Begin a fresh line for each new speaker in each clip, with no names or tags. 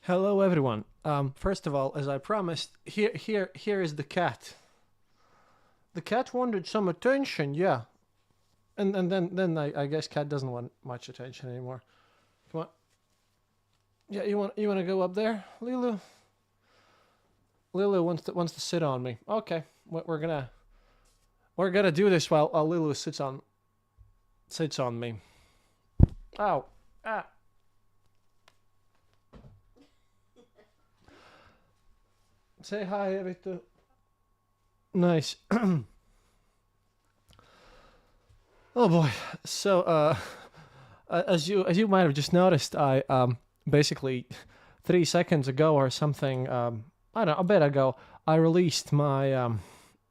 Hello, everyone. First of all, as I promised, here is the cat. The cat wanted some attention, yeah, and then I guess cat doesn't want much attention anymore. Come on, yeah, you want to go up there, Lulu? Lulu wants to sit on me. Okay, we're gonna do this while Lulu sits on me. Ow, ah, say hi, Vittu. Nice. Oh boy. So, as you might have just noticed, I basically 3 seconds ago or something, I don't know, a bit ago, I released my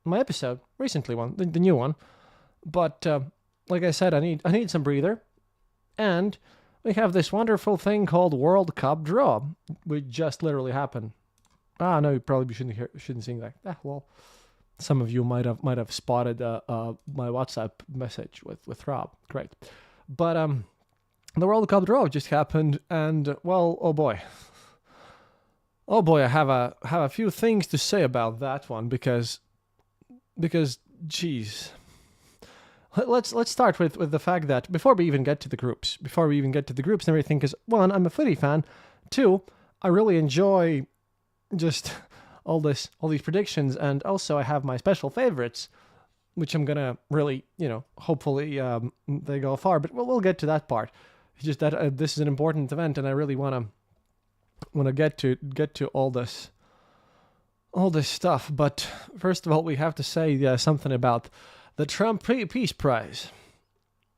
episode, recently one, the new one. But like I said, I need some breather, and we have this wonderful thing called World Cup draw, which just literally happened. Ah, no, you probably shouldn't sing that. Ah, well, some of you might have spotted my WhatsApp message with Rob. Great, but the World Cup draw just happened, and well, oh boy, I have a few things to say about that one because geez. Let's start with the fact that before we even get to the groups, and everything, because one, I'm a footy fan. Two, I really enjoy just all these predictions, and also I have my special favorites, which I'm gonna really, hopefully they go far. But we'll get to that part. It's just that this is an important event, and I really wanna get to all this stuff. But first of all, we have to say something about the Trump Peace Prize.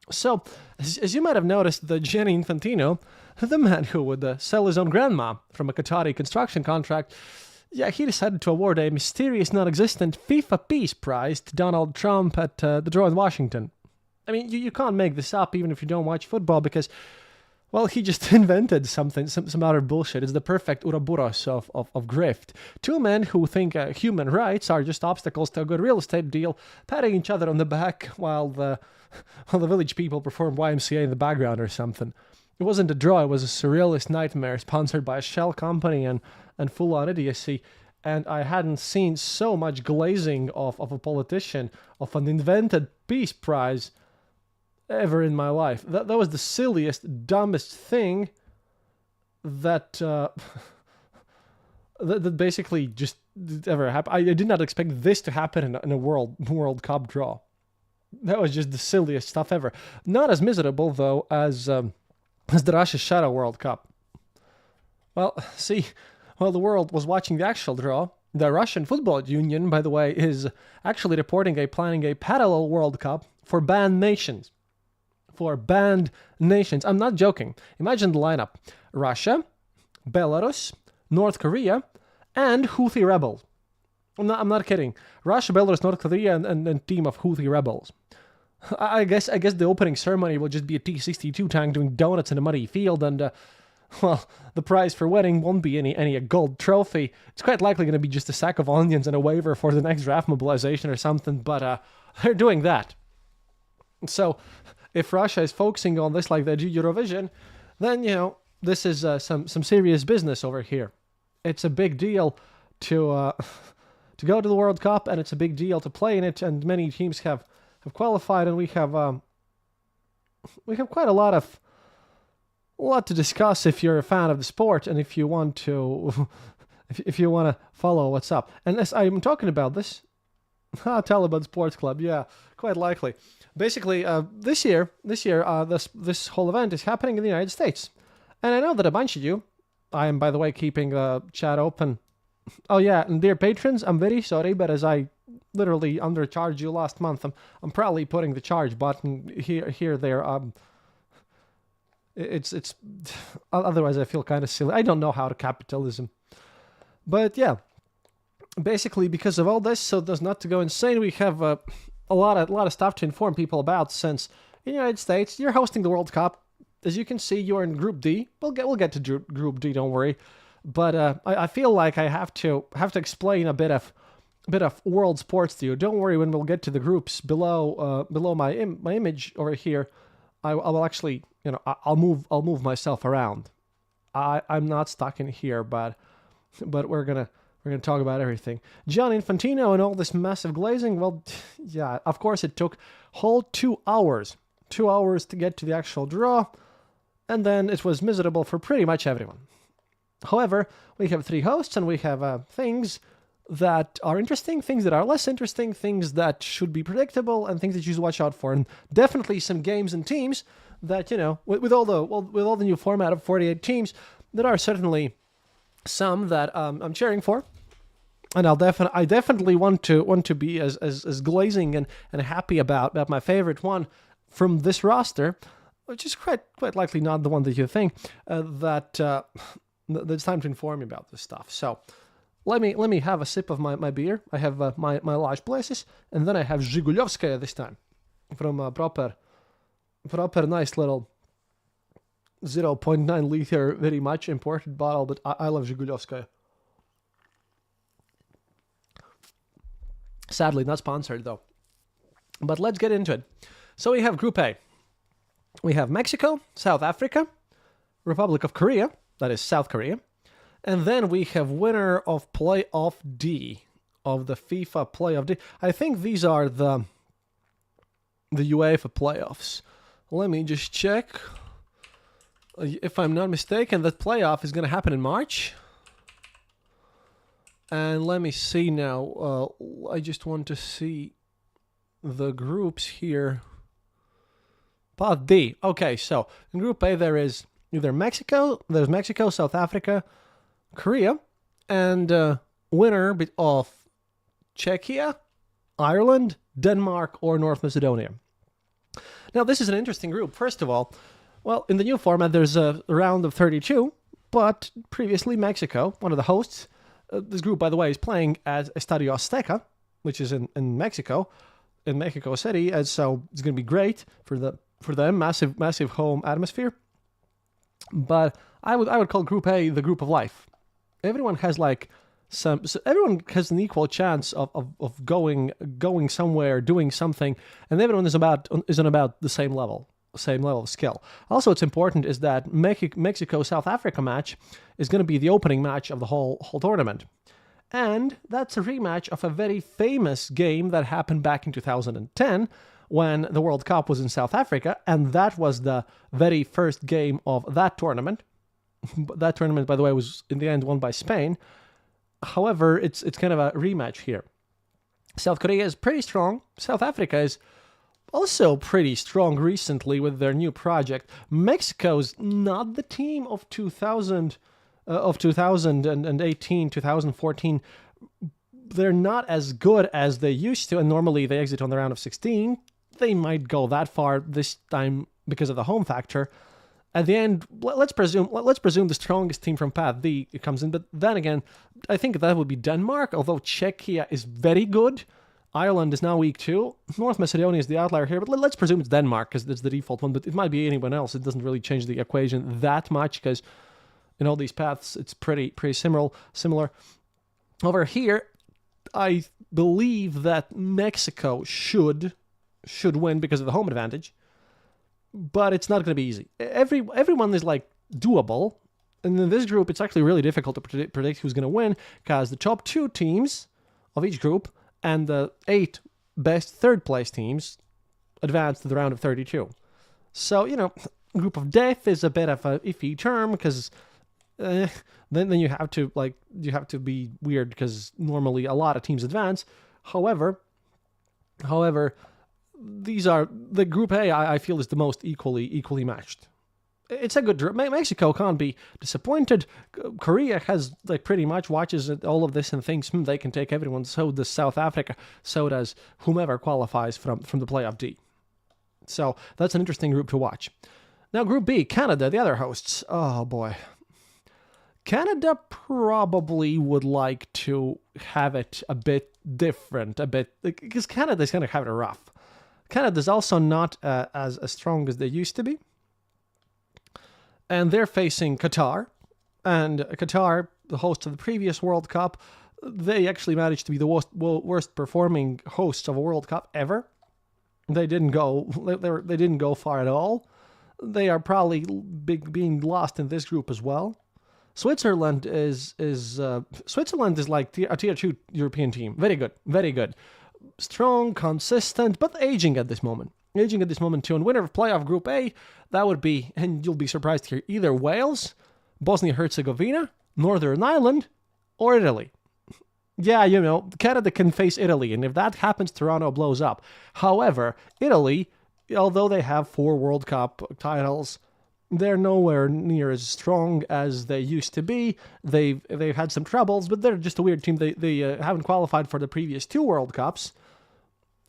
So, as you might have noticed, the Gianni Infantino, the man who would sell his own grandma from a Qatari construction contract, yeah, he decided to award a mysterious, non-existent FIFA Peace Prize to Donald Trump at the draw in Washington. I mean, you can't make this up even if you don't watch football because, well, he just invented something, some other bullshit. It's the perfect Ouroboros of grift. Two men who think human rights are just obstacles to a good real estate deal, patting each other on the back while the village people perform YMCA in the background or something. It wasn't a draw, it was a surrealist nightmare sponsored by a shell company and full-on idiocy. And I hadn't seen so much glazing of a politician, of an invented peace prize, ever in my life. That was the silliest, dumbest thing that that basically just ever happened. I did not expect this to happen in a World Cup draw. That was just the silliest stuff ever. Not as miserable though as the Russia Shadow World Cup. Well, see, while the world was watching the actual draw, the Russian Football Union, by the way, is actually planning a parallel World Cup for banned nations. I'm not joking. Imagine the lineup: Russia, Belarus, North Korea, and Houthi rebels. I'm not kidding. Russia, Belarus, North Korea, and a team of Houthi rebels. I guess the opening ceremony will just be a T-62 tank doing donuts in a muddy field, and well, the prize for winning won't be any a gold trophy. It's quite likely going to be just a sack of onions and a waiver for the next draft mobilization or something. But they're doing that. So, if Russia is focusing on this like they do Eurovision, then this is some serious business over here. It's a big deal to to go to the World Cup, and it's a big deal to play in it. And many teams have qualified, and we have quite a lot to discuss if you're a fan of the sport and if you want to if you want to follow what's up. And as I'm talking about this, Taliban Sports Club, yeah, quite likely. Basically, this year, this whole event is happening in the United States, and I know that a bunch of you. I am, by the way, keeping the chat open. Oh yeah, and dear patrons, I'm very sorry, but as I literally undercharged you last month, I'm probably putting the charge button here there. It's otherwise I feel kind of silly. I don't know how to capitalism, but yeah, basically because of all this, so there's not to go insane. We have a lot of stuff to inform people about, since in the United States you're hosting the World Cup. As you can see, you're in Group D. We'll get to Group D. Don't worry. But I feel like I have to explain a bit of world sports to you. Don't worry. When we'll get to the groups below my image over here, I will actually I'll move myself around. I'm not stuck in here, but we're gonna talk about everything. Gianni Infantino and all this massive glazing. Well, yeah, of course it took whole 2 hours, 2 hours to get to the actual draw, and then it was miserable for pretty much everyone. However, we have three hosts, and we have things that are interesting, things that are less interesting, things that should be predictable, and things that you should watch out for, and definitely some games and teams that, with all the new format of 48 teams, there are certainly some that I'm cheering for, and I definitely want to be as glazing and happy about my favorite one from this roster, which is quite likely not the one that you think. That it's time to inform you about this stuff. So let me have a sip of my beer. I have my large places, and then I have Zhigulyovskaya this time from a proper nice little 0.9 liter, very much imported bottle, but I love Zhigulyovskaya. Sadly, not sponsored though. But let's get into it. So we have Group A. We have Mexico, South Africa, Republic of Korea, that is South Korea, and then we have winner of Playoff D, of the FIFA Playoff D. I think these are the UEFA playoffs. Let me just check. If I'm not mistaken, that playoff is going to happen in March. And let me see now. I just want to see the groups here. Path D. Okay, so in Group A there is either Mexico, South Africa, Korea, and winner of Czechia, Ireland, Denmark, or North Macedonia. Now this is an interesting group. First of all, well, in the new format there's a round of 32, but previously Mexico, one of the hosts, this group, by the way, is playing at Estadio Azteca, which is in Mexico City, and so it's going to be great for them, massive home atmosphere. But I would call Group A the group of life. Everyone has everyone has an equal chance of going somewhere, doing something, and everyone is on about the same level of skill. Also, what's important is that Mexico-South Africa match is going to be the opening match of the whole tournament. And that's a rematch of a very famous game that happened back in 2010 when the World Cup was in South Africa, and that was the very first game of that tournament. That tournament, by the way, was in the end won by Spain. However, it's kind of a rematch here. South Korea is pretty strong. South Africa is also pretty strong recently with their new project. Mexico's not the team of 2018, 2014. They're not as good as they used to, and normally they exit on the round of 16. They might go that far this time because of the home factor. At the end, let's presume the strongest team from Path D comes in, but then again, I think that would be Denmark, although Czechia is very good. Ireland is now weak too. North Macedonia is the outlier here, but let's presume it's Denmark because it's the default one, but it might be anyone else. It doesn't really change the equation that much because in all these paths, it's pretty similar. Over here, I believe that Mexico should win because of the home advantage, but it's not going to be easy. Everyone is doable, and in this group, it's actually really difficult to predict who's going to win because the top two teams of each group and the 8 best third-place teams advance to the round of 32. So, group of death is a bit of a iffy term because then you have to be weird because normally a lot of teams advance. However, these are the Group A. I feel is the most equally matched. It's a good group. Mexico can't be disappointed. Korea has pretty much watches all of this and thinks they can take everyone. So does South Africa. So does whomever qualifies from the playoff D. So that's an interesting group to watch. Now Group B, Canada, the other hosts. Oh boy. Canada probably would like to have it a bit different, because Canada's going to have it rough. Canada's also not as strong as they used to be. And they're facing Qatar. And Qatar, the host of the previous World Cup, they actually managed to be the worst performing hosts of a World Cup ever. They didn't go far at all. They are probably being lost in this group as well. Switzerland is like a tier 2 European team. Very good, very good. Strong, consistent, but aging at this moment. Aging at this moment too. And winner of playoff Group A, that would be, and you'll be surprised to hear, either Wales, Bosnia-Herzegovina, Northern Ireland, or Italy. Yeah, Canada can face Italy, and if that happens, Toronto blows up. However, Italy, although they have 4 World Cup titles, they're nowhere near as strong as they used to be. They've had some troubles, but they're just a weird team. They haven't qualified for the previous 2 World Cups.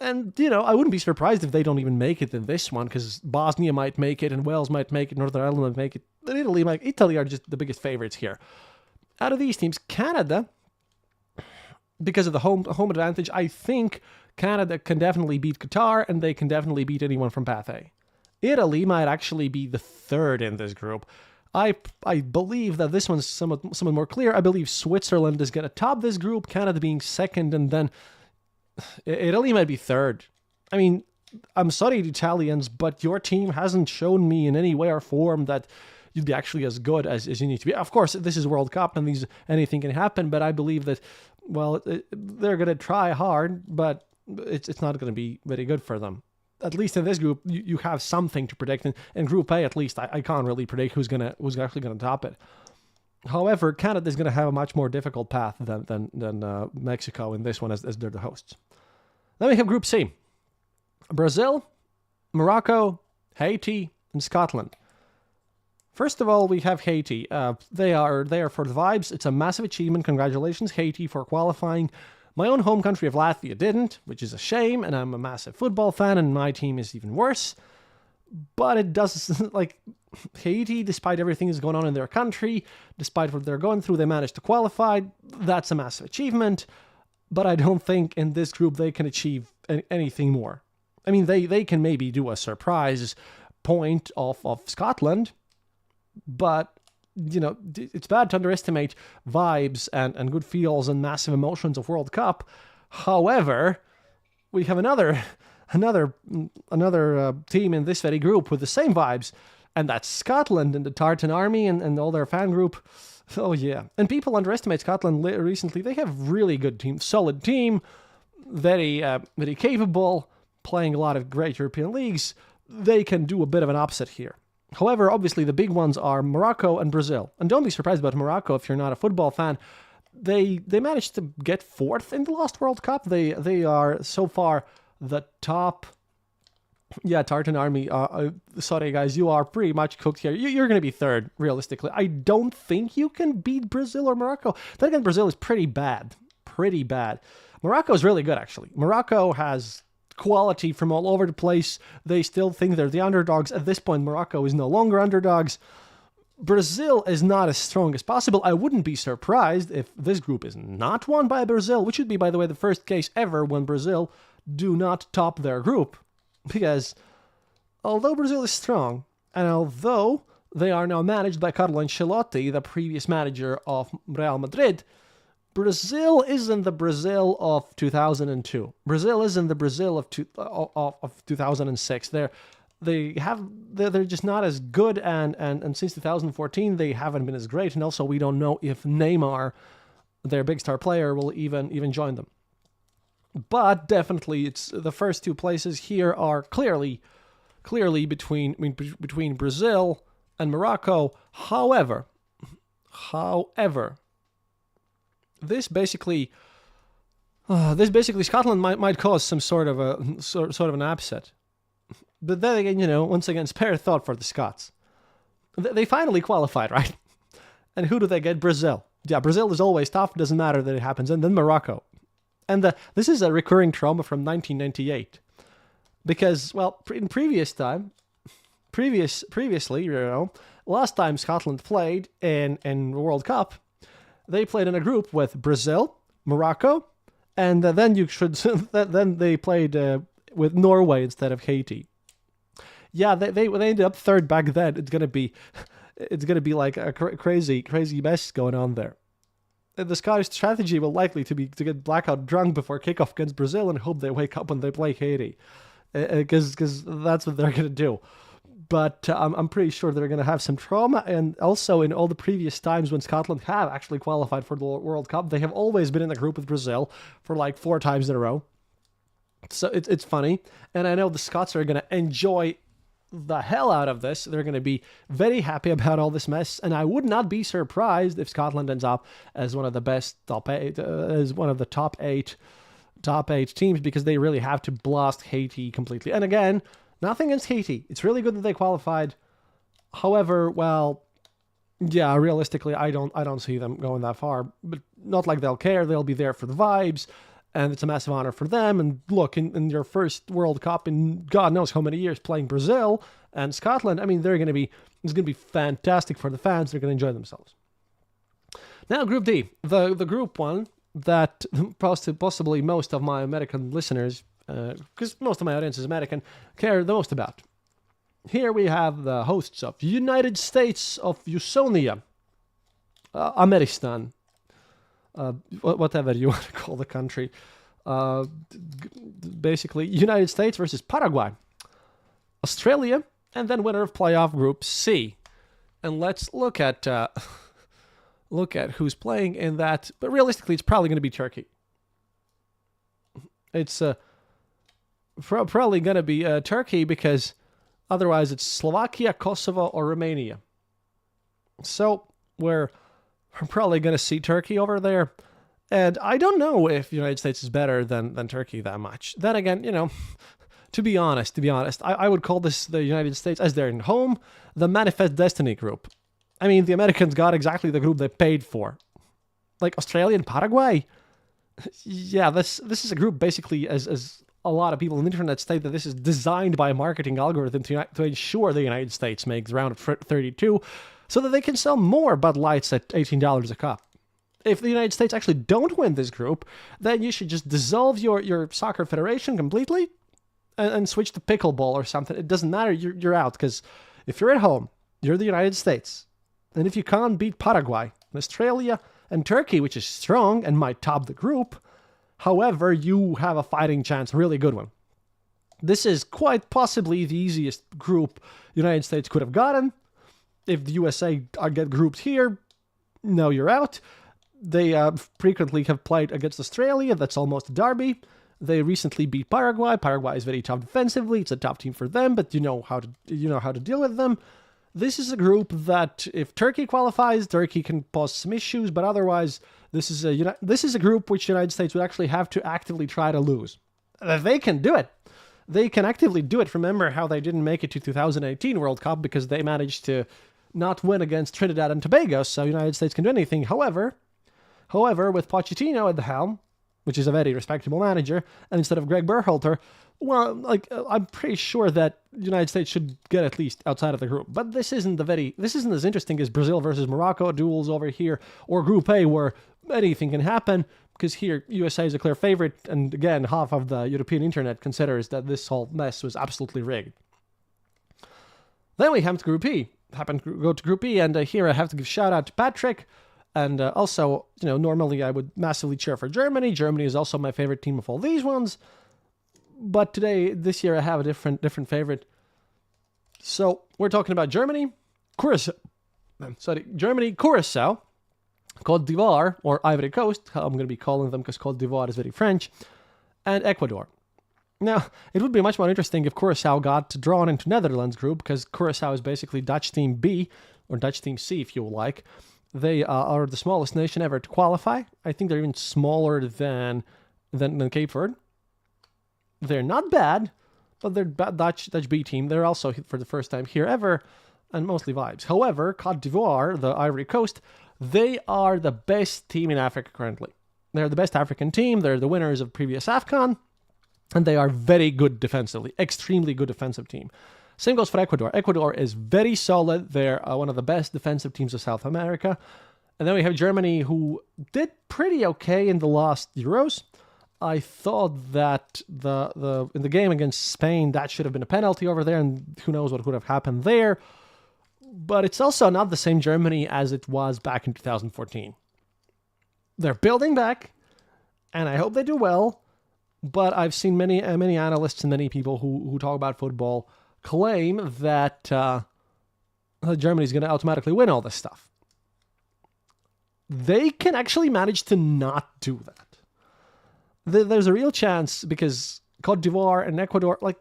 And, I wouldn't be surprised if they don't even make it in this one, because Bosnia might make it, and Wales might make it, Northern Ireland might make it, and Italy are just the biggest favorites here. Out of these teams, Canada, because of the home advantage, I think Canada can definitely beat Qatar, and they can definitely beat anyone from Path A. Italy might actually be the third in this group. I believe that this one's somewhat more clear. I believe Switzerland is going to top this group, Canada being second, and then Italy might be third. I mean, I'm sorry, Italians, but your team hasn't shown me in any way or form that you'd be actually as good as you need to be. Of course, this is World Cup, and anything can happen, but I believe that, they're going to try hard, but it's not going to be very good for them. At least in this group, you have something to predict. In Group A, at least, I can't really predict who's actually gonna top it. However, Canada is gonna have a much more difficult path than Mexico in this one, as they're the hosts. Then we have Group C: Brazil, Morocco, Haiti, and Scotland. First of all, we have Haiti. They are there for the vibes. It's a massive achievement. Congratulations, Haiti, for qualifying. My own home country of Latvia didn't, which is a shame, and I'm a massive football fan, and my team is even worse. But it does, Haiti, despite everything that's going on in their country, despite what they're going through, they managed to qualify. That's a massive achievement, but I don't think in this group they can achieve anything more. I mean, they can maybe do a surprise point of Scotland, but it's bad to underestimate vibes and good feels and massive emotions of World Cup. However, we have another team in this very group with the same vibes, and that's Scotland and the Tartan Army and all their fan group. Oh yeah, and people underestimate Scotland recently. They have really good team, solid team, very capable, playing a lot of great European leagues. They can do a bit of an upset here. However, obviously, the big ones are Morocco and Brazil. And don't be surprised about Morocco if you're not a football fan. They managed to get 4th in the last World Cup. They are, so far, the top. Yeah, Tartan Army. Sorry, guys, you are pretty much cooked here. You're going to be third, realistically. I don't think you can beat Brazil or Morocco. Then again, Brazil is pretty bad. Pretty bad. Morocco is really good, actually. Morocco has quality from all over the place. They still think they're the underdogs. At this point, Morocco is no longer underdogs. Brazil is not as strong as possible. I wouldn't be surprised if this group is not won by Brazil, which would be, by the way, the first case ever when Brazil do not top their group. Because although Brazil is strong, and although they are now managed by Carlo Ancelotti, the previous manager of Real Madrid, Brazil isn't the Brazil of 2002. Brazil isn't the Brazil of 2006. They're just not as good, and since 2014 they haven't been as great. And also, we don't know if Neymar, their big star player, will even join them. But definitely, it's the first 2 places here are clearly between Brazil and Morocco. However, this basically Scotland might cause some sort of an upset. But then again, once again, spare thought for the Scots. They finally qualified, right? And who do they get? Brazil. Yeah, Brazil is always tough. Doesn't matter that it happens. And then Morocco. And this is a recurring trauma from 1998. Because, well, in previously, last time Scotland played in the World Cup, they played in a group with Brazil, Morocco, and then they played with Norway instead of Haiti. Yeah, they ended up third back then. It's gonna be like a crazy mess going on there. The Scottish strategy will likely to get blackout drunk before kickoff against Brazil and hope they wake up when they play Haiti, because that's what they're gonna do. but I'm pretty sure they're going to have some trauma. And also, in all the previous times when Scotland have actually qualified for the World Cup, they have always been in the group with Brazil for like 4 times in a row. So it's funny. And I know the Scots are going to enjoy the hell out of this. They're going to be very happy about all this mess. And I would not be surprised if Scotland ends up as one of the best top 8, as one of the top eight teams, because they really have to blast Haiti completely. And again, nothing against Haiti. It's really good that they qualified. However, well, yeah, realistically, I don't see them going that far. But not like they'll care. They'll be there for the vibes, and it's a massive honor for them. And look, in your first World Cup in God knows how many years, playing Brazil and Scotland, I mean, it's going to be fantastic for the fans. They're going to enjoy themselves. Now, Group D, the group one that possibly most of my American listeners, because most of my audience is American, care the most about. Here we have the hosts of United States of Usonia, Ameristan, whatever you want to call the country. Basically, United States versus Paraguay, Australia, and then winner of playoff Group C. And let's look at who's playing in that. But realistically, it's probably going to be Turkey. It's probably going to be Turkey, because otherwise it's Slovakia, Kosovo, or Romania. So we're probably going to see Turkey over there. And I don't know if the United States is better than Turkey that much. Then again, to be honest, I would call this the United States, as they're in home, the Manifest Destiny group. I mean, the Americans got exactly the group they paid for. Like Australia and Paraguay. Yeah, this is a group basically, as a lot of people on the internet state, that this is designed by a marketing algorithm to ensure the United States makes round of 32 so that they can sell more Bud Lights at $18 a cup. If the United States actually don't win this group, then you should just dissolve your soccer federation completely and switch to pickleball or something. It doesn't matter. You're out, because if you're at home, you're the United States. And if you can't beat Paraguay, Australia, and Turkey, which is strong and might top the group, however, you have a fighting chance, a really good one. This is quite possibly the easiest group the United States could have gotten. If the USA get grouped here, no, you're out. They frequently have played against Australia. That's almost a derby. They recently beat Paraguay. Paraguay is very tough defensively. It's a top team for them, but you know how to deal with them. This is a group that, if Turkey qualifies, Turkey can pose some issues, but otherwise, this is a group which the United States would actually have to actively try to lose. They can do it. They can actively do it. Remember how they didn't make it to 2018 World Cup because they managed to not win against Trinidad and Tobago, so the United States can do anything. However, with Pochettino at the helm, which is a very respectable manager, and instead of Greg Berhalter, well, I'm pretty sure that the United States should get at least outside of the group. But this isn't as interesting as Brazil versus Morocco duels over here, or Group A, where anything can happen, because here USA is a clear favorite, and again, half of the European internet considers that this whole mess was absolutely rigged. Then we have to Group E. Happen to go to Group E, and here I have to give shout out to Patrick. And also, normally I would massively cheer for Germany. Germany is also my favorite team of all these ones. But this year, I have a different favorite. So we're talking about Germany, Curacao, Côte d'Ivoire, or Ivory Coast, how I'm going to be calling them because Côte d'Ivoire is very French, and Ecuador. Now, it would be much more interesting if Curacao got drawn into Netherlands group, because Curacao is basically Dutch Team B, or Dutch Team C, if you like. They are the smallest nation ever to qualify. I think they're even smaller than Cape Verde. They're not bad, but they're Dutch B team. They're also for the first time here ever, and mostly vibes. However, Côte d'Ivoire, the Ivory Coast, they are the best team in Africa currently. They're the best African team. They're the winners of previous AFCON, and they are very good defensively, extremely good defensive team. Same goes for Ecuador. Ecuador is very solid. They're one of the best defensive teams of South America. And then we have Germany, who did pretty okay in the last Euros. I thought that in the game against Spain, that should have been a penalty over there, and who knows what would have happened there. But it's also not the same Germany as it was back in 2014. They're building back, and I hope they do well. But I've seen many analysts and many people who talk about football claim that Germany is going to automatically win all this stuff. They can actually manage to not do that. There's a real chance because Cote d'Ivoire and Ecuador, like,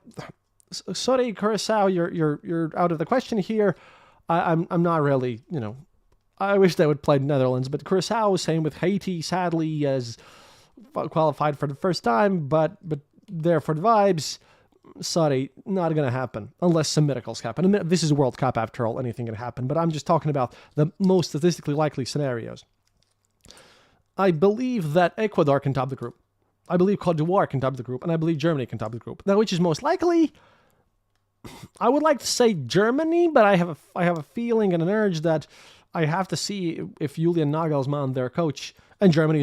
sorry, Curacao, you're out of the question here. I'm not really, I wish they would play Netherlands, but Curacao, same with Haiti, sadly, has qualified for the first time, but there for the vibes. Sorry, not going to happen unless some miracles happen. And this is World Cup after all, anything can happen. But I'm just talking about the most statistically likely scenarios. I believe that Ecuador can top the group. I believe Cote d'Ivoire can top the group, and I believe Germany can top the group. Now, which is most likely? I would like to say Germany, but I have a feeling and an urge that I have to see if Julian Nagelsmann, their coach, and Germany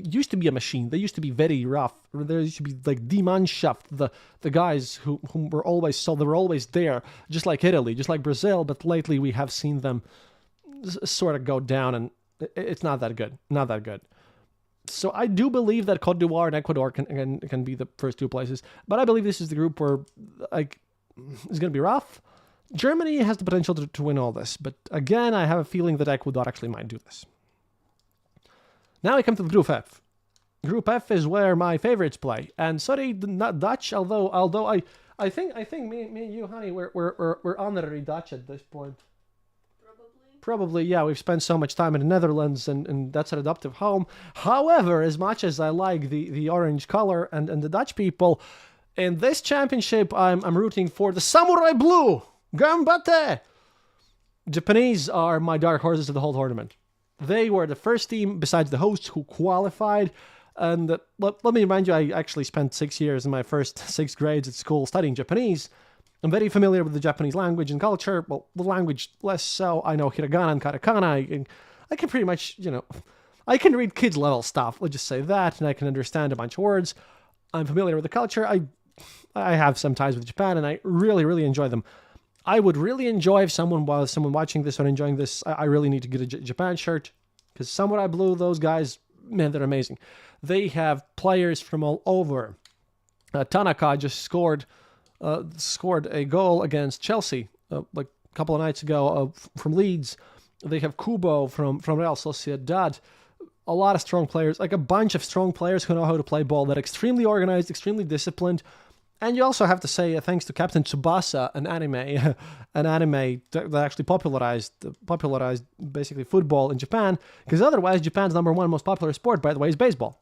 used to be a machine. They used to be very rough. There used to be like Die Mannschaft, the guys who were always they were always there, just like Italy, just like Brazil. But lately we have seen them sort of go down, and it's not that good. Not that good. So I do believe that Cote d'Ivoire and Ecuador can be the first two places. But I believe this is the group where it's going to be rough. Germany has the potential to win all this. But again, I have a feeling that Ecuador actually might do this. Now we come to Group F. Group F is where my favorites play. And sorry, not Dutch, although I think me and you, honey, we're honorary Dutch at this point. Probably, yeah, we've spent so much time in the Netherlands, and that's an adoptive home. However, as much as I like the orange color and the Dutch people, in this championship, I'm rooting for the Samurai Blue! Gambate! Japanese are my dark horses of the whole tournament. They were the first team, besides the hosts, who qualified. And let me remind you, I actually spent 6 years in my first 6 grades at school studying Japanese. I'm very familiar with the Japanese language and culture. Well, the language less so. I know hiragana and katakana. I can pretty much, I can read kids level stuff. Let's just say that, and I can understand a bunch of words. I'm familiar with the culture. I have some ties with Japan, and I really, really enjoy them. I would really enjoy if someone watching this or enjoying this, I really need to get a Japan shirt, because Samurai Blue, those guys, man, they're amazing. They have players from all over. Tanaka just scored a goal against Chelsea like a couple of nights ago from Leeds. They have Kubo from Real Sociedad. A lot of strong players, like a bunch of strong players who know how to play ball. They're extremely organized, extremely disciplined. And you also have to say thanks to Captain Tsubasa, an anime that actually popularized basically football in Japan. Because otherwise, Japan's number one most popular sport, by the way, is baseball.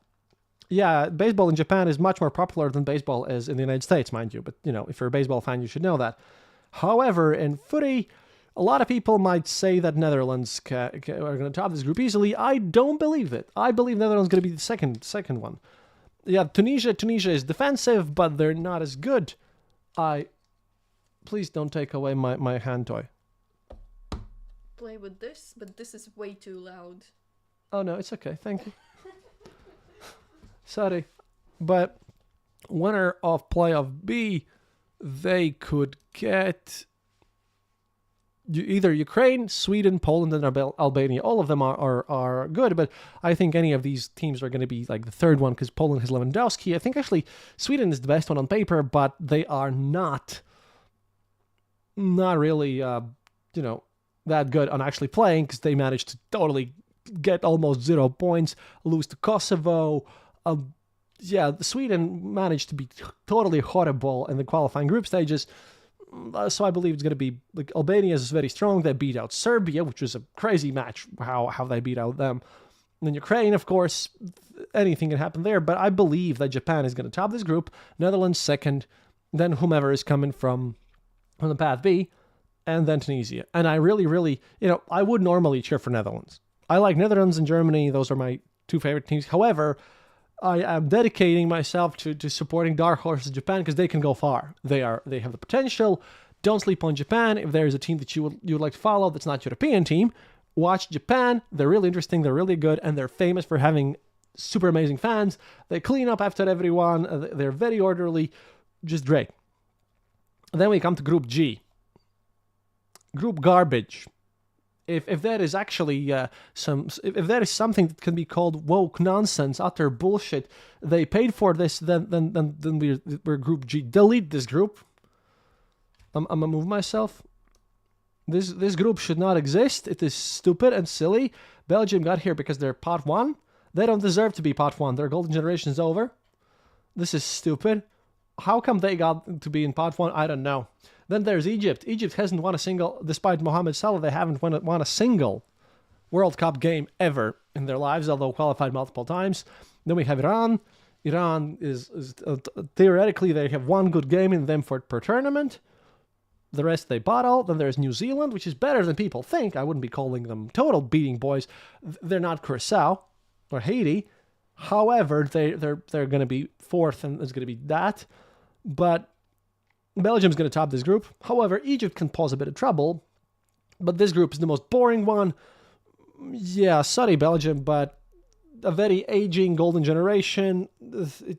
Yeah, baseball in Japan is much more popular than baseball is in the United States, mind you. But, if you're a baseball fan, you should know that. However, in footy, a lot of people might say that Netherlands are going to top this group easily. I don't believe it. I believe Netherlands is going to be the second one. Yeah, Tunisia is defensive, but they're not as good. Please don't take away my hand toy.
Play with this, but this is way too loud.
Oh, no, it's okay. Thank you. Sorry. But winner of playoff B, they could get either Ukraine, Sweden, Poland, and Albania. All of them are good, but I think any of these teams are going to be like the third one because Poland has Lewandowski. I think actually Sweden is the best one on paper, but they are not really, that good on actually playing because they managed to totally get almost 0 points, lose to Kosovo. Sweden managed to be totally horrible in the qualifying group stages. So I believe it's going to be like Albania is very strong. They beat out Serbia, which was a crazy match. How they beat out them. And then Ukraine, of course, anything can happen there. But I believe that Japan is going to top this group. Netherlands second, then whomever is coming from the path B, and then Tunisia. And I really, really, I would normally cheer for Netherlands. I like Netherlands and Germany. Those are my two favorite teams. However, I am dedicating myself to supporting dark horses Japan because they can go far. They have the potential. Don't sleep on Japan. If there is a team that you would like to follow that's not European team, watch Japan. They're really interesting. They're really good, and they're famous for having super amazing fans. They clean up after everyone. They're very orderly. Just great. Then we come to Group G. Group garbage. If there is actually if there is something that can be called woke nonsense, utter bullshit, they paid for this, then we're Group G. Delete this group. I'm gonna move myself. This group should not exist. It is stupid and silly. Belgium got here because they're pot 1. They don't deserve to be pot 1. Their golden generation is over. This is stupid. How come they got to be in pot 1? I don't know. Then there's Egypt. Egypt hasn't won a single, despite Mohamed Salah, they haven't won a single World Cup game ever in their lives, although qualified multiple times. Then we have Iran. Iran is theoretically, they have one good game in them per tournament. The rest they bottle. Then there's New Zealand, which is better than people think. I wouldn't be calling them total beating boys. They're not Curacao or Haiti. However, they're going to be fourth, and it's going to be that. But Belgium's going to top this group. However, Egypt can pose a bit of trouble. But this group is the most boring one. Yeah, sorry, Belgium, but a very aging golden generation. And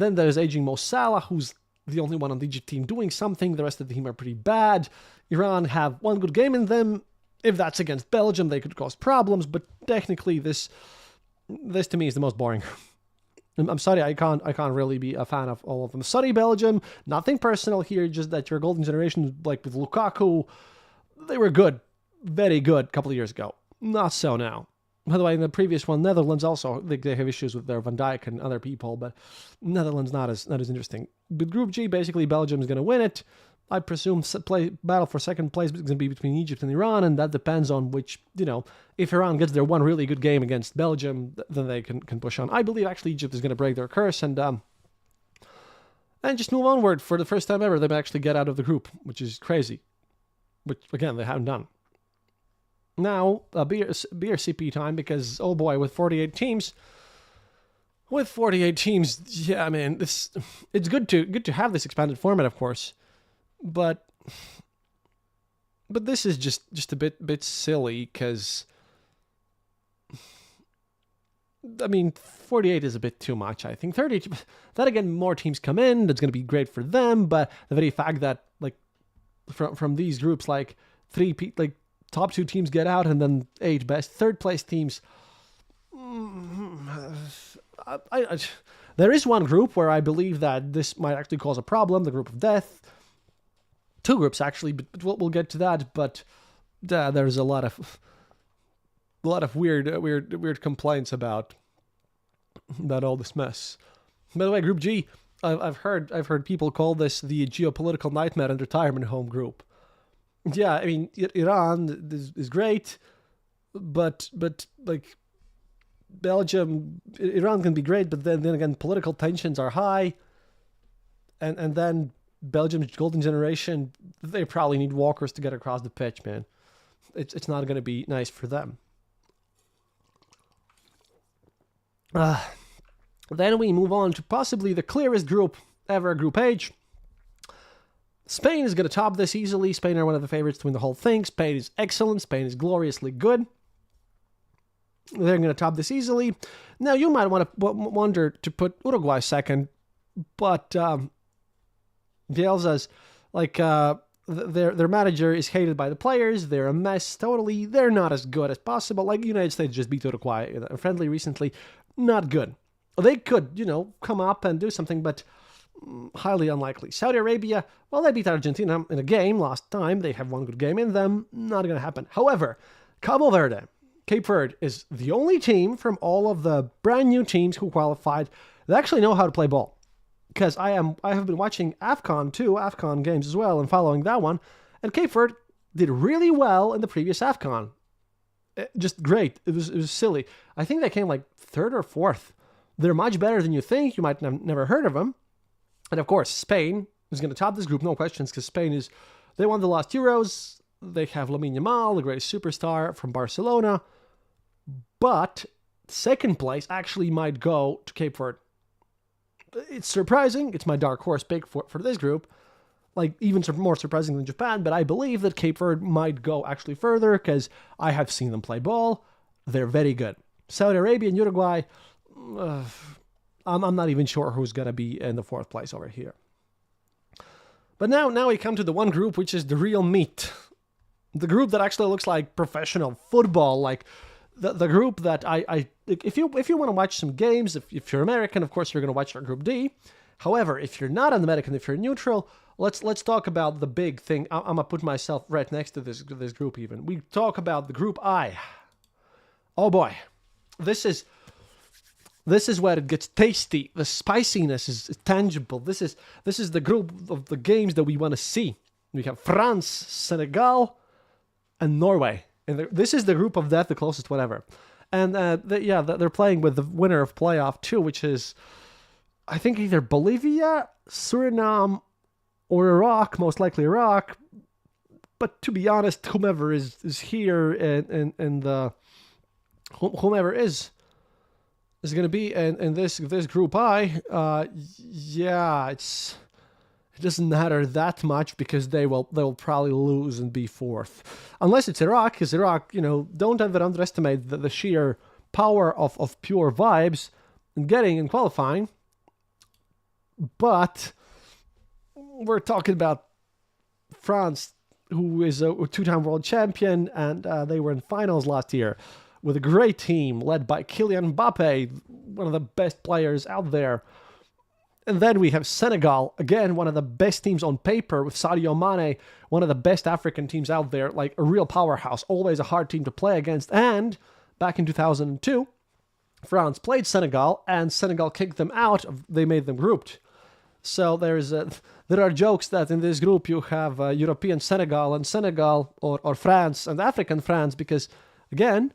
then there's aging Mo Salah, who's the only one on the Egypt team doing something. The rest of the team are pretty bad. Iran have one good game in them. If that's against Belgium, they could cause problems. But technically, this to me is the most boring. I'm sorry, I can't really be a fan of all of them. Sorry, Belgium. Nothing personal here, just that your golden generation, like with Lukaku, they were good. Very good a couple of years ago. Not so now. By the way, in the previous one, Netherlands also, they have issues with their Van Dijk and other people, but Netherlands not as interesting. But Group G, basically, Belgium is going to win it. I presume battle for second place is going to be between Egypt and Iran, and that depends on which, if Iran gets their one really good game against Belgium, then they can push on. I believe, actually, Egypt is going to break their curse and just move onward. For the first time ever, they may actually get out of the group, which is crazy. Which, again, they haven't done. Now, BRCP time, because, oh boy, with 48 teams, yeah, I mean, it's good to have this expanded format, of course, but this is just a bit silly, because, I mean, 48 is a bit too much, I think. 30, then again, more teams come in, that's going to be great for them, but the very fact that, like, from these groups, like, top 2 teams get out, and then 8 best third place teams. There is one group where I believe that this might actually cause a problem, the group of death. 2 groups actually, but we'll get to that. But there's a lot of weird complaints about all this mess. By the way, Group G, I've heard people call this the geopolitical nightmare and retirement home group. Yeah, I mean, Iran is great, but like Belgium, Iran can be great, but then again, political tensions are high, and then Belgium's golden generation, they probably need walkers to get across the pitch, man. It's not going to be nice for them. Then we move on to possibly the clearest group ever, Group H. Spain is going to top this easily. Spain are one of the favorites to win the whole thing. Spain is excellent. Spain is gloriously good. They're going to top this easily. Now, you might wonder to put Uruguay second, but Bielsa's, like, their manager is hated by the players. They're a mess, totally. They're not as good as possible. Like, United States just beat Uruguay in a friendly recently. Not good. They could, come up and do something, but highly unlikely. Saudi Arabia, well, they beat Argentina in a game last time. They have one good game in them. Not going to happen. However, Cape Verde is the only team from all of the brand new teams who qualified that actually know how to play ball. Because I have been watching AFCON games as well, and following that one, and Cape Verde did really well in the previous AFCON. Just great. It was silly. I think they came like 3rd or 4th. They're much better than you think. You might have never heard of them. And of course, Spain is going to top this group, no questions, because they won the last Euros. They have Lamine Yamal, the greatest superstar from Barcelona. But second place actually might go to Cape Verde. It's surprising. It's my dark horse pick for this group. Like, even more surprising than Japan, but I believe that Cape Verde might go actually further, because I have seen them play ball. They're very good. Saudi Arabia and Uruguay, I'm not even sure who's going to be in the 4th place over here. But now we come to the one group which is the real meat. The group that actually looks like professional football, like the group that if you want to watch some games, if you're American, of course you're going to watch our Group D. However, if you're not an American, if you're neutral, let's talk about the big thing. I'm gonna put myself right next to this group. Even we talk about the group I. Oh boy, this is where it gets tasty. The spiciness is tangible. This is the group of the games that we want to see. We have France, Senegal, and Norway. And this is the group of death, the closest whatever. And they're playing with the winner of playoff 2, which is, I think, either Bolivia, Suriname, or Iraq, most likely Iraq. But to be honest, whomever is here and whomever is going to be in this group I, it doesn't matter that much because they'll probably lose and be fourth, unless it's Iraq. Because Iraq, don't ever underestimate the sheer power of pure vibes and getting and qualifying. But we're talking about France, who is a two-time world champion, and they were in finals last year with a great team led by Kylian Mbappe, one of the best players out there. And then we have Senegal, again, one of the best teams on paper with Sadio Mane, one of the best African teams out there, like a real powerhouse, always a hard team to play against. And back in 2002, France played Senegal, and Senegal kicked them out. They made them grouped. So there are jokes that in this group you have European Senegal and Senegal, or France and African France, because, again,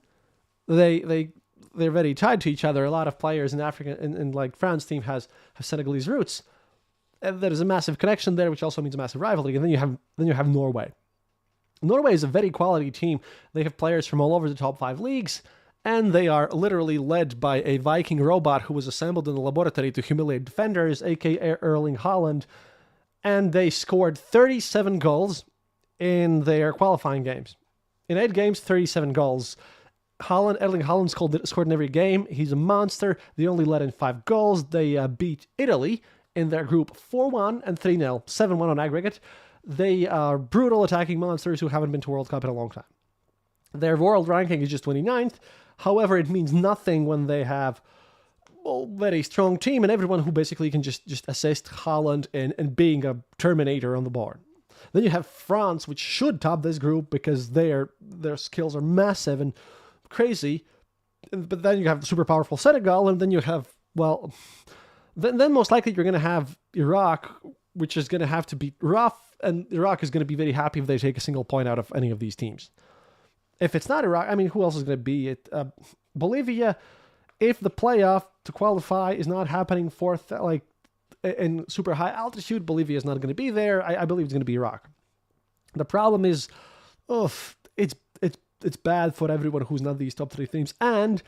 they're very tied to each other. A lot of players in Africa, in like France team have Senegalese roots. And there is a massive connection there, which also means a massive rivalry. And then you have Norway. Norway is a very quality team. They have players from all over the top 5 leagues, and they are literally led by a Viking robot who was assembled in the laboratory to humiliate defenders, aka Erling Haaland. And they scored 37 goals in their qualifying games. In 8 games, 37 goals. Erling Haaland scored in every game. He's a monster. They only let in 5 goals. They beat Italy in their group 4-1 and 3-0, 7-1 on aggregate. They are brutal attacking monsters who haven't been to World Cup in a long time. Their world ranking is just 29th. However, it means nothing when they have a very strong team and everyone who basically can just assist Haaland in being a Terminator on the board. Then you have France, which should top this group because their skills are massive and crazy. But then you have super powerful Senegal, and then you have, then most likely you're going to have Iraq, which is going to have to be rough, and Iraq is going to be very happy if they take a single point out of any of these teams. If it's not Iraq, I mean, who else is going to be it? Bolivia, if the playoff to qualify is not happening fourth, like in super high altitude, Bolivia is not going to be there. I believe it's going to be Iraq. The problem is, it's bad for everyone who's not these top 3 teams, and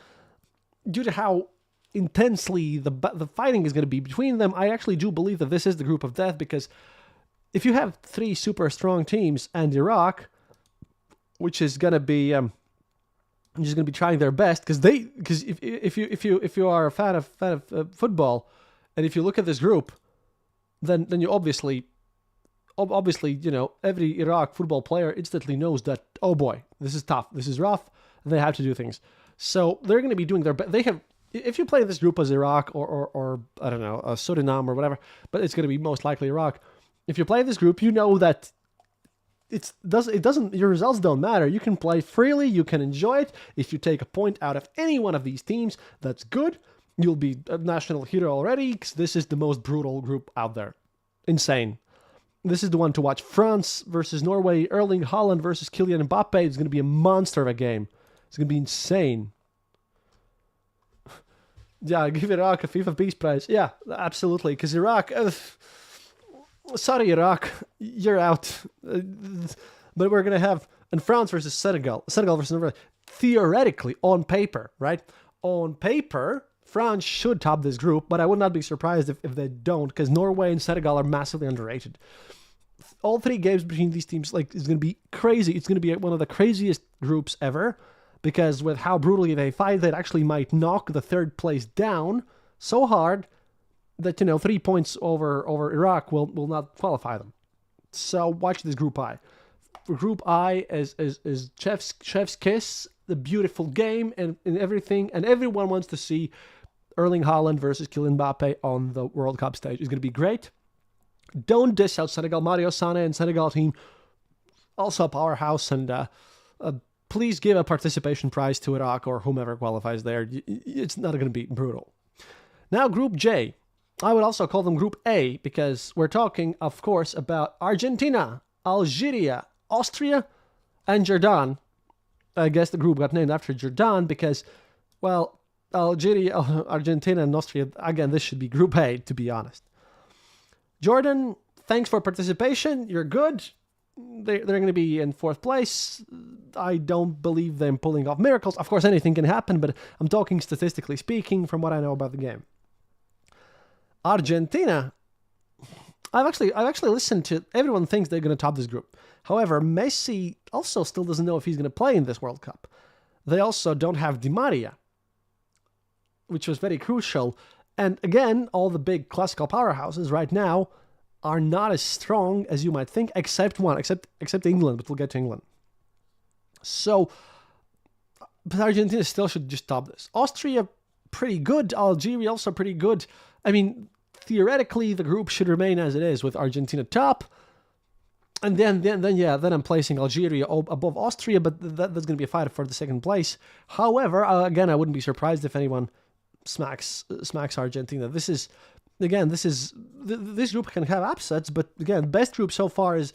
due to how intensely the fighting is going to be between them, I actually do believe that this is the group of death, because if you have 3 super strong teams and Iraq, which is going to be trying their best, because if you are a fan of football, and if you look at this group, then you obviously, every Iraq football player instantly knows that, oh boy, this is tough, this is rough, and they have to do things. So they're going to be doing their best. If you play this group as Iraq or I don't know, Suriname or whatever, but it's going to be most likely Iraq. If you play this group, you know that your results don't matter. You can play freely, you can enjoy it. If you take a point out of any one of these teams, that's good. You'll be a national hero already, because this is the most brutal group out there. Insane. This is the one to watch. France versus Norway, Erling Haaland versus Kylian Mbappe. It's going to be a monster of a game. It's going to be insane. Yeah, give Iraq a FIFA Peace Prize. Yeah, absolutely. Because Iraq... sorry, Iraq. You're out. But we're going to have... And France versus Senegal. Senegal versus Norway. Theoretically, on paper, right? On paper, France should top this group, but I would not be surprised if they don't, because Norway and Senegal are massively underrated. All 3 games between these teams is going to be crazy. It's going to be one of the craziest groups ever, because with how brutally they fight, they actually might knock the 3rd place down so hard that 3 points over Iraq will not qualify them. So watch this Group I. Group I is chef's kiss, the beautiful game and everything, and everyone wants to see Erling Haaland versus Kylian Mbappe on the World Cup stage. It's going to be great. Don't diss out Senegal. Mario Sané and Senegal team, also a powerhouse, and please give a participation prize to Iraq or whomever qualifies there. It's not going to be brutal. Now, Group J. I would also call them Group A because we're talking, of course, about Argentina, Algeria, Austria, and Jordan. I guess the group got named after Jordan because, well, Algeria, Argentina, and Austria, again, this should be Group A, to be honest. Jordan, thanks for participation. You're good. They're going to be in fourth place. I don't believe them pulling off miracles. Of course, anything can happen, but I'm talking statistically speaking from what I know about the game. Argentina, I've actually listened to, everyone thinks they're going to top this group. However, Messi also still doesn't know if he's going to play in this World Cup. They also don't have Di Maria, which was very crucial. And again, all the big classical powerhouses right now are not as strong as you might think, except England, but we'll get to England. So, but Argentina still should just top this. Austria, pretty good. Algeria, also pretty good. I mean, theoretically, the group should remain as it is with Argentina top. And then I'm placing Algeria above Austria, but that's going to be a fight for the second place. However, again, I wouldn't be surprised if anyone smacks Argentina. This group can have upsets, but again, best group so far is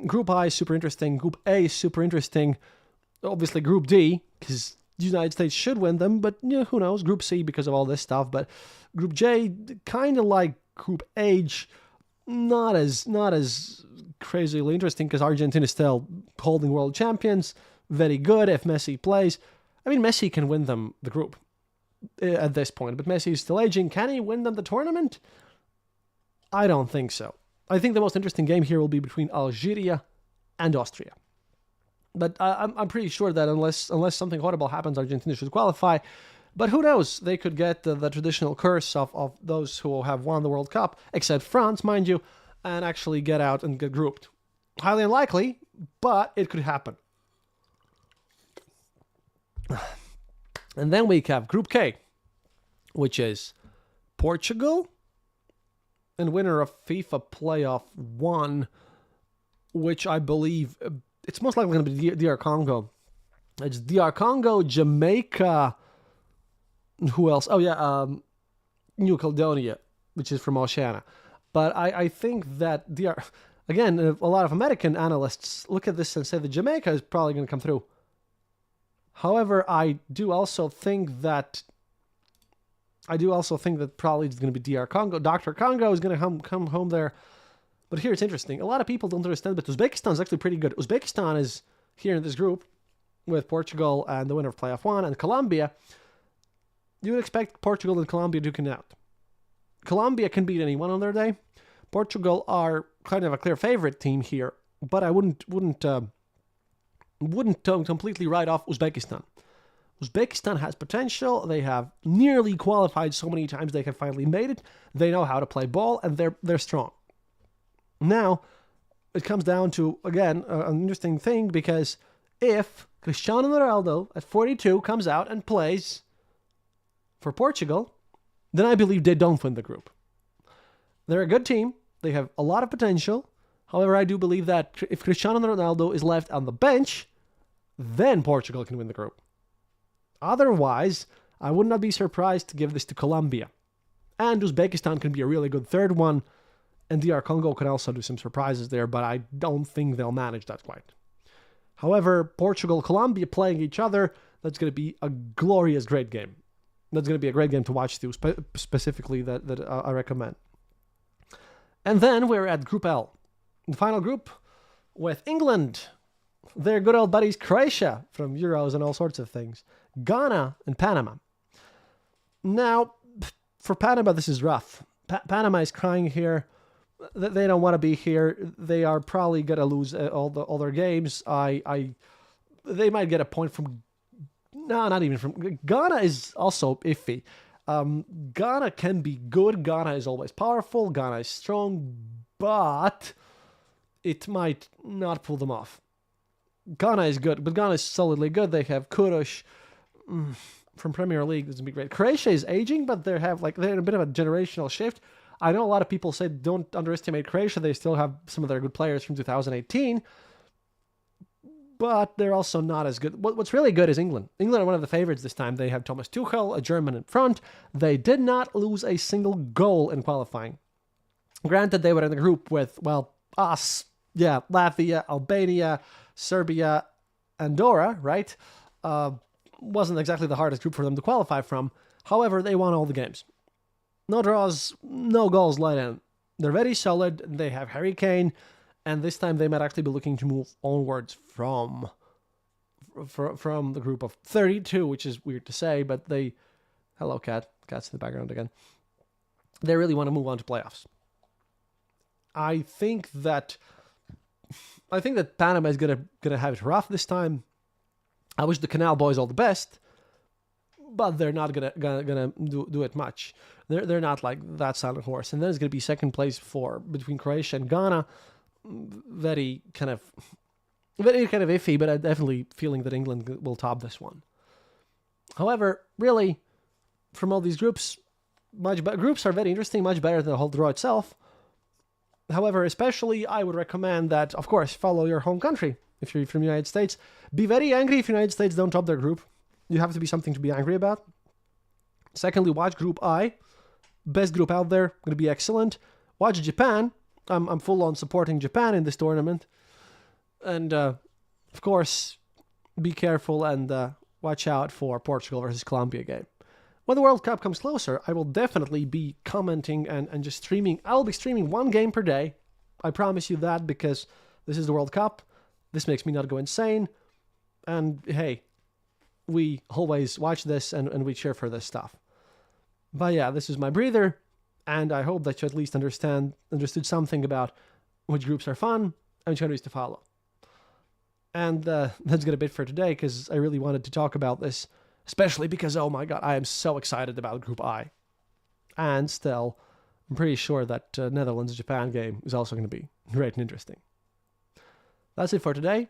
Group I is super interesting. Group A is super interesting. Obviously, Group D, because the United States should win them, but who knows? Group C because of all this stuff. But Group J, kind of like Group H, not as crazily interesting because Argentina is still holding world champions. Very good if Messi plays. I mean, Messi can win them the group at this point, but Messi is still aging. Can he win them the tournament? I don't think so. I think the most interesting game here will be between Algeria and Austria. But I'm pretty sure that unless something horrible happens, Argentina should qualify. But who knows? They could get the traditional curse of those who have won the World Cup, except France, mind you, and actually get out and get grouped. Highly unlikely, but it could happen. And then we have Group K, which is Portugal and winner of FIFA Playoff 1, which I believe it's most likely going to be DR Congo. It's DR Congo, Jamaica, who else? Oh yeah, New Caledonia, which is from Oceania. But I think that DR, again, a lot of American analysts look at this and say that Jamaica is probably going to come through. However, I do also think that probably it's going to be DR Congo. Dr. Congo is going to come home there. But here it's interesting. A lot of people don't understand, but Uzbekistan is actually pretty good. Uzbekistan is here in this group with Portugal and the winner of Playoff 1 and Colombia. You would expect Portugal and Colombia duking out. Colombia can beat anyone on their day. Portugal are kind of a clear favorite team here, but I wouldn't completely write off Uzbekistan. Uzbekistan has potential. They have nearly qualified so many times they have finally made it. They know how to play ball, and they're strong. Now, it comes down to, again, an interesting thing, because if Cristiano Ronaldo at 42 comes out and plays for Portugal, then I believe they don't win the group. They're a good team. They have a lot of potential. However, I do believe that if Cristiano Ronaldo is left on the bench, then Portugal can win the group. Otherwise, I would not be surprised to give this to Colombia. And Uzbekistan can be a really good third one, and DR Congo can also do some surprises there, but I don't think they'll manage that quite. However, Portugal, Colombia playing each other, that's going to be a glorious, great game. That's going to be a great game to watch too, specifically that I recommend. And then we're at Group L, the final group, with England, their good old buddies Croatia from Euros and all sorts of things, Ghana and Panama. Now, for Panama, this is rough. Panama is crying here. They don't want to be here. They are probably going to lose all their games. They might get a point from... No, not even from... Ghana is also iffy. Ghana can be good. Ghana is always powerful. Ghana is strong. But it might not pull them off. Ghana is good, but Ghana is solidly good. They have Kurush from Premier League. This would be great. Croatia is aging, but they're in a bit of a generational shift. I know a lot of people say don't underestimate Croatia. They still have some of their good players from 2018, but they're also not as good. What's really good is England. England are one of the favorites this time. They have Thomas Tuchel, a German in front. They did not lose a single goal in qualifying. Granted, they were in the group with, well, us, yeah, Latvia, Albania, Serbia, Andorra, right? Wasn't exactly the hardest group for them to qualify from. However, they won all the games. No draws, no goals let in. They're very solid. They have Harry Kane, and this time they might actually be looking to move onwards from the group of 32, which is weird to say, but they... Hello, cat. Cat's in the background again. They really want to move on to playoffs. I think that Panama is gonna have it rough this time. I wish the Canal boys all the best, but they're not gonna do it much. They're not like that silent horse. And then it's gonna be second place between Croatia and Ghana. Very kind of iffy, but I'm definitely feeling that England will top this one. However, really, from all these groups, groups are very interesting, much better than the whole draw itself. However, especially I would recommend that, of course, follow your home country. If you're from the United States, be very angry if the United States don't top their group. You have to be something to be angry about. Secondly, watch Group I. Best group out there, going to be excellent. Watch Japan. I'm full on supporting Japan in this tournament. And, of course, be careful and watch out for Portugal versus Colombia game. When the World Cup comes closer, I will definitely be commenting and just streaming. I'll be streaming one game per day. I promise you that, because this is the World Cup. This makes me not go insane. And hey, we always watch this and we cheer for this stuff. But yeah, this is my breather. And I hope that you at least understood something about which groups are fun and which countries to follow. And that's going to be it for today, because I really wanted to talk about this. Especially because, oh my god, I am so excited about Group I. And still, I'm pretty sure that Netherlands-Japan game is also going to be great and interesting. That's it for today.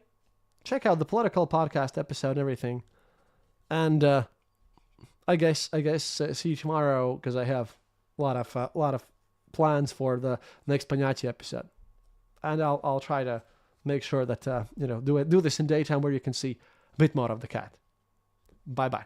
Check out the political podcast episode and everything. And I guess see you tomorrow, because I have a lot of plans for the next Pagnachi episode. And I'll try to make sure that do this in daytime where you can see a bit more of the cat. Bye-bye.